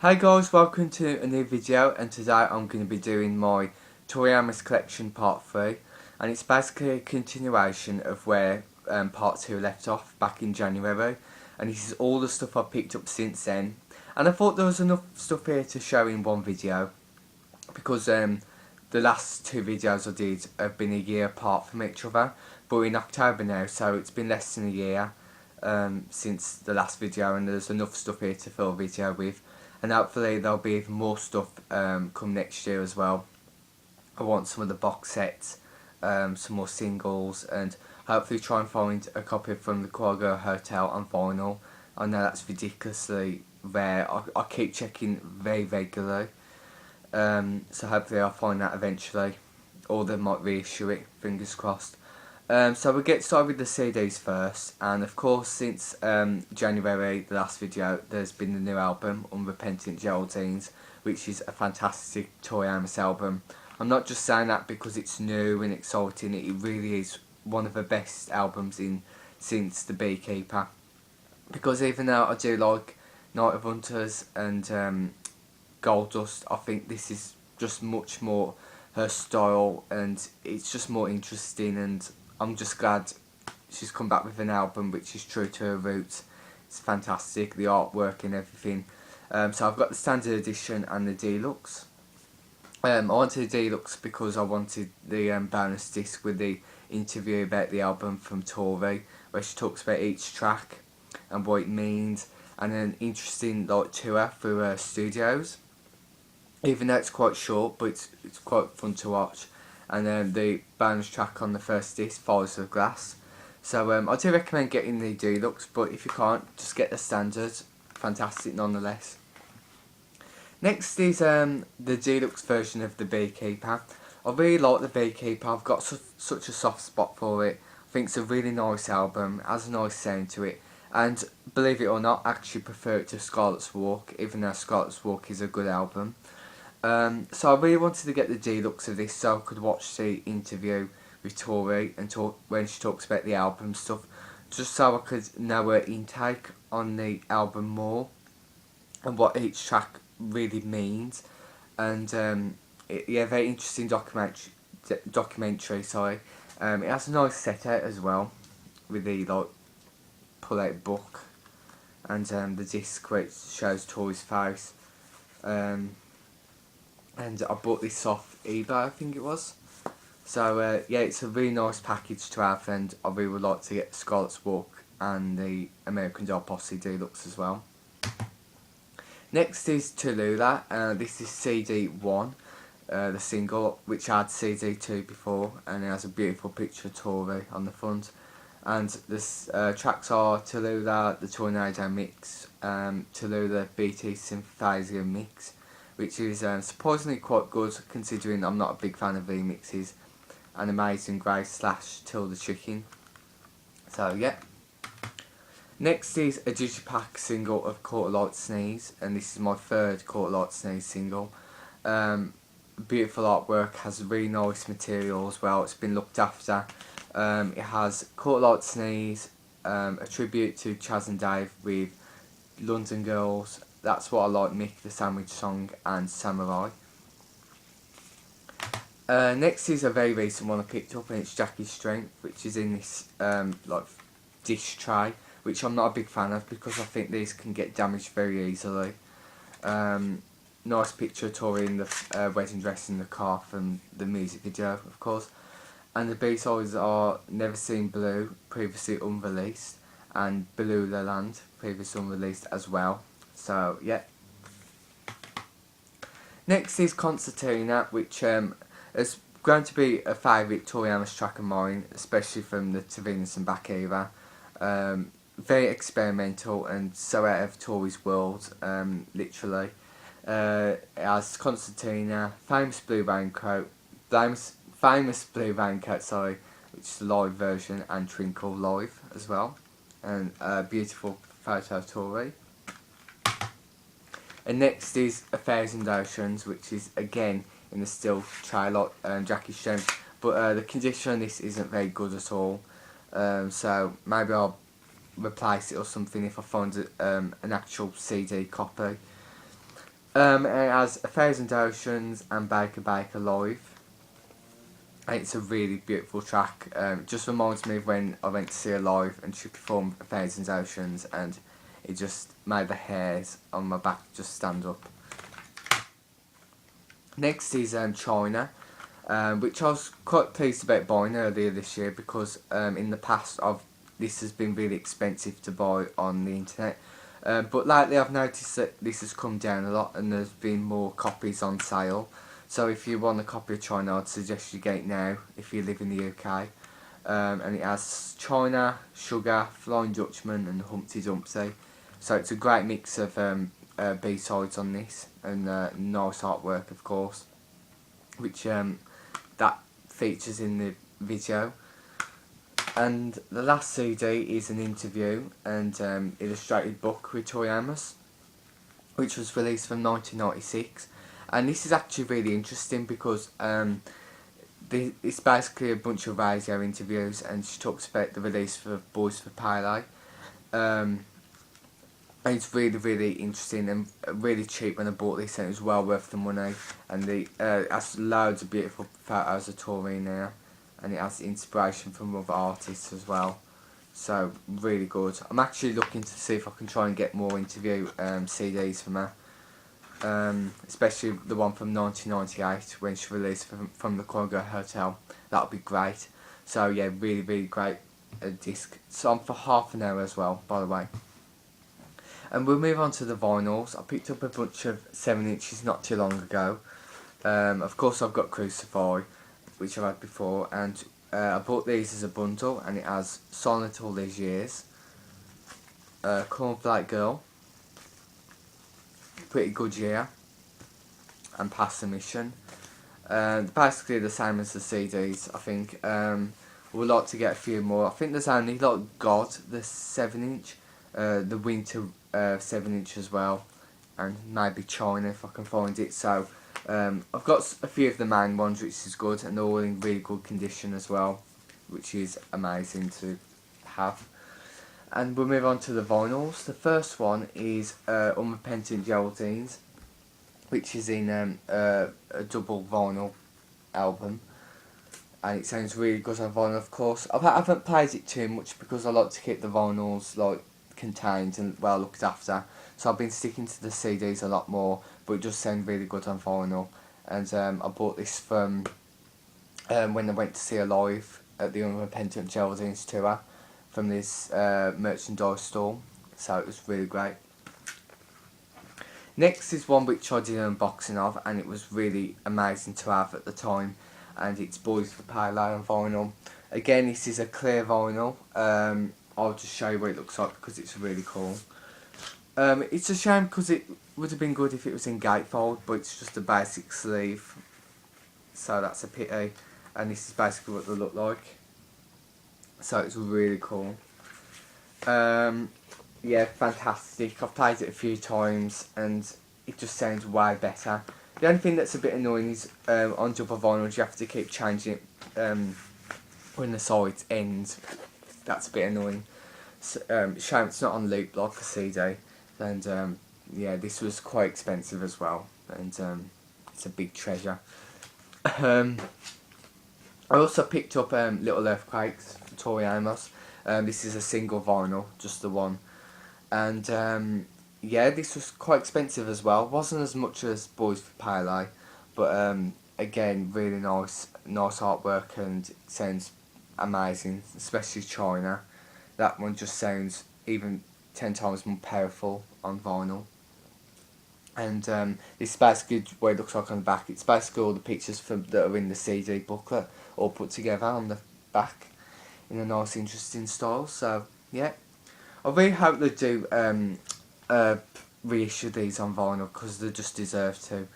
Hi guys, welcome to a new video, and today I'm going to be doing my Tori Amos collection part 3, and it's basically a continuation of where part 2 left off back in January, and this is all the stuff I've picked up since then. And I thought there was enough stuff here to show in one video because the last two videos I did have been a year apart from each other, but we're in October now, so it's been less than a year since the last video, and there's enough stuff here to fill a video with. And hopefully there'll be even more stuff come next year as well. I want some of the box sets, some more singles, and hopefully try and find a copy from the Quagga Hotel on vinyl. I know that's ridiculously rare. I keep checking very regularly, so hopefully I'll find that eventually, or they might reissue it, fingers crossed. So we'll get started with the CDs first, and of course since January, the last video, there's been the new album, Unrepentant Geraldines, which is a fantastic Tori Amos album. I'm not just saying that because it's new and exciting, it really is one of the best albums since The Beekeeper. Because even though I do like Night of Hunters and Gold Dust, I think this is just much more her style, and it's just more interesting, and I'm just glad she's come back with an album which is true to her roots. It's fantastic, the artwork and everything. So I've got the standard edition and the deluxe. I wanted the deluxe because I wanted the bonus disc with the interview about the album from Tori, where she talks about each track and what it means, and an interesting tour through her studios. Even though it's quite short, but it's quite fun to watch. And then the bonus track on the first disc, Fires of Glass. So I do recommend getting the deluxe, but if you can't, just get the standard. Fantastic nonetheless. Next is the deluxe version of The Beekeeper. I really like The Beekeeper. I've got such a soft spot for it. I think it's a really nice album, has a nice sound to it. And believe it or not, I actually prefer it to Scarlet's Walk, even though Scarlet's Walk is a good album. So I really wanted to get the deluxe of this so I could watch the interview with Tori and talk when she talks about the album stuff, just so I could know her intake on the album more and what each track really means. And yeah, very interesting documentary. Sorry, it has a nice set out as well with the pull out book and the disc where it shows Tori's face. And I bought this off eBay, I think it was. So yeah, it's a really nice package to have, and I really would like to get Scarlet's Walk and the American Doll Posse Deluxe as well. Next is Tallulah. This is CD1, the single, which had CD2 before, and it has a beautiful picture of Tori on the front. And the tracks are Tallulah, the Tornado Mix, Tallulah BT Synthesizer Mix, which is surprisingly quite good considering I'm not a big fan of remixes, and Amazing Grace / Tilda Chicken. So yeah. Next is a Digipack single of Caught a Light Sneeze, and this is my third Caught a Light Sneeze single. Beautiful artwork, has really nice material as well, it's been looked after. It has Caught a Light Sneeze, a tribute to Chaz and Dave with London Girls, That's What I Like, Mick the Sandwich Song, and Samurai. Next is a very recent one I picked up, and it's Jackie's Strength, which is in this dish tray, which I'm not a big fan of because I think these can get damaged very easily. Nice picture of Tori in the wedding dress in the car from the music video, of course. And the B-sides are Never Seen Blue, previously unreleased, and Beluga Land, previously unreleased as well. So yeah. Next is Concertina, which has grown to be a favourite Tori Amos track of mine, especially from the To Venus and Back era. Very experimental and so out of Tori's world, literally. It has Concertina, Famous Blue Raincoat, sorry, which is the live version, and Twinkle Live as well, and a beautiful photo of Tori. And next is 1,000 Oceans, which is again in the still tray like Jackie's Strength, but the condition on this isn't very good at all, so maybe I'll replace it or something if I find an actual CD copy. It has 1,000 Oceans and Baker Baker Live. And it's a really beautiful track. It just reminds me of when I went to see her live and she performed 1,000 Oceans, and it just made the hairs on my back just stand up. Next is China, which I was quite pleased about buying earlier this year because in the past this has been really expensive to buy on the internet. But lately I've noticed that this has come down a lot and there's been more copies on sale. So if you want a copy of China, I'd suggest you get it now if you live in the UK. And it has China, Sugar, Flying Dutchman and Humpty Dumpty. So it's a great mix of B-sides on this, and nice artwork of course, which that features in the video. And the last CD is an interview and illustrated book with Tori Amos, which was released from 1996. And this is actually really interesting because it's basically a bunch of radio interviews, and she talks about the release for Boys for Pele. And it's really, really interesting and really cheap when I bought this, and it was well worth the money. And it has loads of beautiful photos of Tori now, and it has inspiration from other artists as well. So really good. I'm actually looking to see if I can try and get more interview CDs from her. Especially the one from 1998 when she released from the Congo Hotel. That would be great. So yeah, really, really great disc. It's on for half an hour as well, by the way. And we'll move on to the vinyls. I picked up a bunch of 7 inches not too long ago. Of course I've got Crucify, which I've had before, and I bought these as a bundle, and it has Silent All These Years, Cornflake Girl, Pretty Good Year, and Past the Mission. Basically the same as the CDs, I think. We'd like to get a few more. I think there's only like God, the 7 inch, the Winter 7 inch as well, and maybe China if I can find it. So I've got a few of the main ones, which is good, and they're all in really good condition as well, which is amazing to have. And we'll move on to the vinyls. The first one is Unrepentant Geraldines, which is in a double vinyl album, and it sounds really good on vinyl, of course. I haven't played it too much because I like to keep the vinyls like contained and well looked after, so I've been sticking to the CDs a lot more, but it does sound really good on vinyl. And I bought this from when I went to see her live at the Unrepentant Geraldines tour from this merchandise store, so it was really great. Next is one which I did an unboxing of, and it was really amazing to have at the time, and it's Boys for Pele on vinyl. Again, this is a clear vinyl. I'll just show you what it looks like because it's really cool. It's a shame because it would have been good if it was in gatefold, but it's just a basic sleeve, so that's a pity. And this is basically what they look like. So it's really cool. Yeah, fantastic. I've played it a few times and it just sounds way better. The only thing that's a bit annoying is on double vinyls you have to keep changing it when the sides end. That's a bit annoying. So, shame it's not on loop like a CD. And yeah, this was quite expensive as well, and it's a big treasure. I also picked up Little Earthquakes from Tori Amos. This is a single vinyl, just the one. And yeah, this was quite expensive as well. Wasn't as much as Boys for Pele, but again, really nice artwork, and it sounds amazing, especially China. That one just sounds even 10 times more powerful on vinyl. And this is basically what it looks like on the back. It's basically all the pictures that are in the CD booklet all put together on the back in a nice, interesting style. So yeah, I really hope they do reissue these on vinyl because they just deserve to.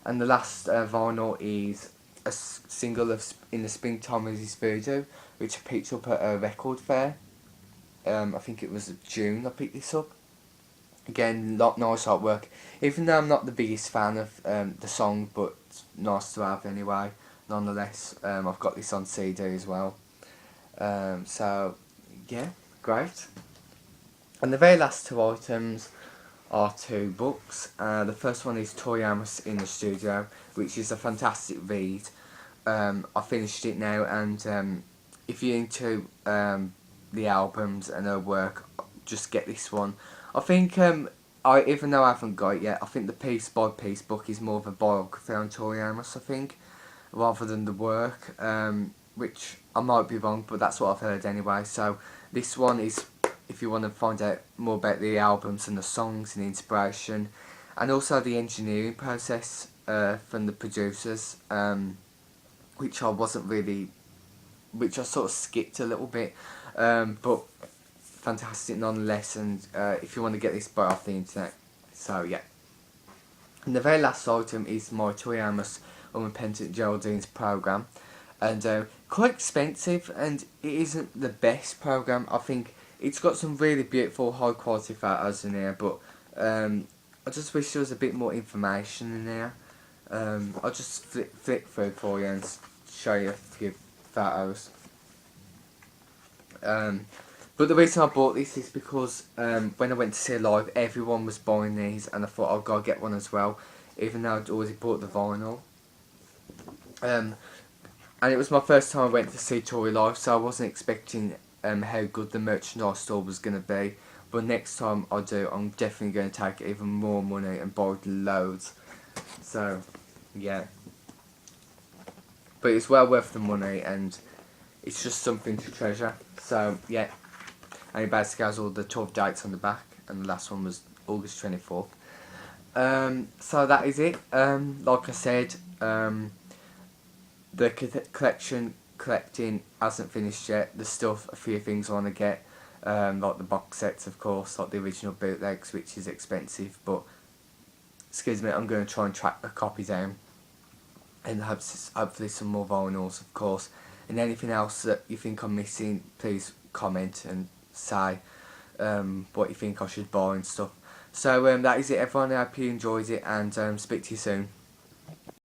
And the last vinyl is a single of In the Springtime of His Voodoo, which I picked up at a record fair. I think it was June I picked this up. Again, nice artwork. Even though I'm not the biggest fan of the song, but it's nice to have anyway. Nonetheless, I've got this on CD as well. So yeah, great. And the very last two items are two books. The first one is Tori Amos in the Studio, which is a fantastic read. I finished it now, and if you're into the albums and her work, just get this one. I think even though I haven't got it yet, I think the piece by piece book is more of a biography on Tori Amos, I think, rather than the work, which I might be wrong, but that's what I've heard anyway. So this one is, if you want to find out more about the albums and the songs and the inspiration, and also the engineering process from the producers, which I wasn't really, which I sort of skipped a little bit, but fantastic nonetheless. And if you want to get this by off the internet, so yeah. And the very last item is my Tori Amos Unrepentant Geraldine's program, and quite expensive, and it isn't the best program. I think it's got some really beautiful high quality photos in there, but I just wish there was a bit more information in there. I'll just flip through for you and show you a few photos. But the reason I bought this is because when I went to see it live, everyone was buying these, and I thought I've got to get one as well, even though I'd already bought the vinyl. And it was my first time I went to see Tori live, so I wasn't expecting how good the merchandise store was going to be. But next time I do, I'm definitely going to take even more money and buy loads. So, yeah. But it's well worth the money, and it's just something to treasure. So, yeah. And it basically has all the 12 dates on the back, and the last one was August 24th. So that is it. Like I said, the collecting hasn't finished yet. There's still a few things I want to get, like the box sets, of course, like the original bootlegs, which is expensive, but excuse me, I'm going to try and track a copy down, and hopefully some more vinyls, of course. And anything else that you think I'm missing, please comment and say what you think I should buy and stuff. So that is it, everyone. I hope you enjoyed it, and speak to you soon.